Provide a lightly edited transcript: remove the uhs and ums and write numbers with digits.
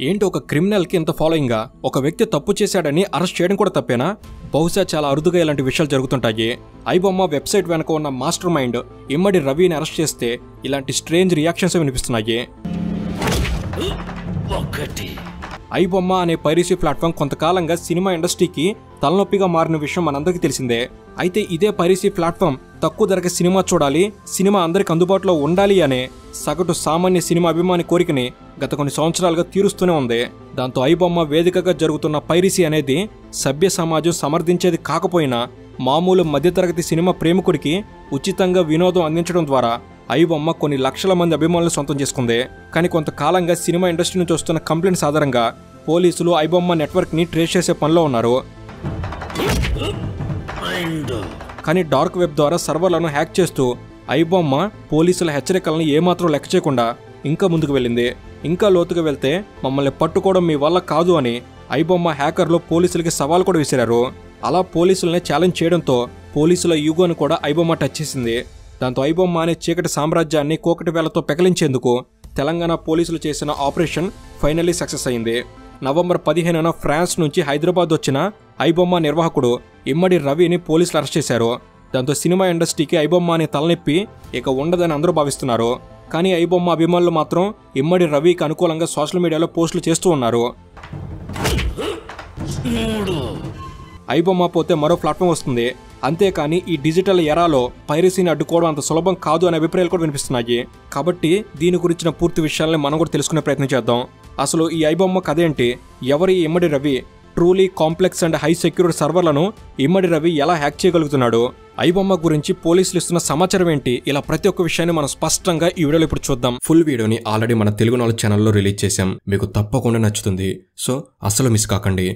ఏంటి ఒక క్రిమినల్కి ఇంత ఫాలోయింగా? ఒక వ్యక్తి తప్పు చేశాడని అరెస్ట్ చేయడం కూడా తప్పేనా? బహుశా చాలా అరుదుగా ఇలాంటి విషయాలు జరుగుతుంటాయి. ఐబొమ్మ వెబ్సైట్ వెనక ఉన్న మాస్టర్ మైండ్ ఇమ్మడి రవిని అరెస్ట్ చేస్తే ఇలాంటి స్ట్రేంజ్ రియాక్షన్స్ వినిపిస్తున్నాయి. ఐబొమ్మ అనే పైరసీ ప్లాట్ఫామ్ కొంతకాలంగా సినిమా ఇండస్ట్రీకి తలనొప్పిగా మారిన విషయం మనందరికీ తెలిసిందే. అయితే ఇదే పైరసీ ప్లాట్ఫామ్ తక్కువ ధరకి సినిమా చూడాలి, సినిమా అందరికి అందుబాటులో ఉండాలి అనే సగటు సామాన్య సినిమా అభిమాని కోరికని గత కొన్ని సంవత్సరాలుగా తీరుస్తూనే ఉంది. దాంతో ఐబొమ్మ వేదికగా జరుగుతున్న పైరసీ అనేది సభ్య సమాజం సమర్థించేది కాకపోయినా మామూలు మధ్యతరగతి సినిమా ప్రేమికుడికి ఉచితంగా వినోదం అందించడం ద్వారా ఐబొమ్మ కొన్ని లక్షల మంది అభిమానులు సొంతం చేసుకుంది. కానీ కొంతకాలంగా సినిమా ఇండస్ట్రీ నుంచి వస్తున్న కంప్లైంట్స్ ఆధారంగా పోలీసులు ఐబొమ్మ నెట్వర్క్ ని ట్రేస్ చేసే పనిలో ఉన్నారు. కానీ డార్క్ వెబ్ ద్వారా సర్వర్లను హ్యాక్ చేస్తూ ఐబొమ్మ పోలీసుల హెచ్చరికలను ఏమాత్రం లెక్క చేయకుండా ఇంకా ముందుకు వెళ్ళింది. ఇంకా లోతుగా వెళ్తే మమ్మల్ని పట్టుకోవడం మీ వల్ల కాదు అని ఐబొమ్మ హ్యాకర్లు పోలీసులకి సవాల్ కూడా విసిరారు. అలా పోలీసులనే ఛాలెంజ్ చేయడంతో పోలీసుల యూగోను కూడా ఐబొమ్మ టచ్ చేసింది. దాంతో ఐబొమ్మ అనే చీకటి సామ్రాజ్యాన్ని కోకటి వేలతో పెకలించేందుకు తెలంగాణ పోలీసులు చేసిన ఆపరేషన్ ఫైనల్లీ సక్సెస్ అయింది. నవంబర్ 15న ఫ్రాన్స్ నుంచి హైదరాబాద్ వచ్చిన ఐబొమ్మ నిర్వాహకుడు ఇమ్మడి రవిని పోలీసులు అరెస్ట్ చేశారు. దాంతో సినిమా ఇండస్ట్రీకి ఐబొమ్మ అనే తలనొప్పి ఇక ఉండదని అందరూ భావిస్తున్నారు. కానీ ఐబొమ్మ అభిమానులు మాత్రం ఇమ్మడి రవికి అనుకూలంగా సోషల్ మీడియాలో పోస్టులు చేస్తూ ఉన్నారు. ఐబొమ్మ పోతే మరో ప్లాట్ఫామ్ వస్తుంది, అంతేకాని ఈ డిజిటల్ ఎరాలో పైరసీని అడ్డుకోవడం అంత సులభం కాదు అనే అభిప్రాయాలు కూడా వినిపిస్తున్నాయి. కాబట్టి దీని గురించిన పూర్తి విషయాలని మనం కూడా తెలుసుకునే ప్రయత్నం చేద్దాం. అసలు ఈ ఐబొమ్మ కథ ఏంటి? ఎవరి Immadi Ravi? Truly complex and high secured సర్వర్లను ఇమ్మడి రవి ఎలా హ్యాక్ చేయగలుగుతున్నాడు? ఐబొమ్మ గురించి పోలీసులు ఇస్తున్న సమాచారం ఏంటి? ఇలా ప్రతి ఒక్క విషయాన్ని మనం స్పష్టంగా ఈ వీడియోలో ఇప్పుడు చూద్దాం. ఫుల్ వీడియోని ఆల్రెడీ మన తెలుగు నాలెడ్జ్ ఛానల్లో రిలీజ్ చేశాం, మీకు తప్పకుండా నచ్చుతుంది. సో అసలు మిస్ కాకండి.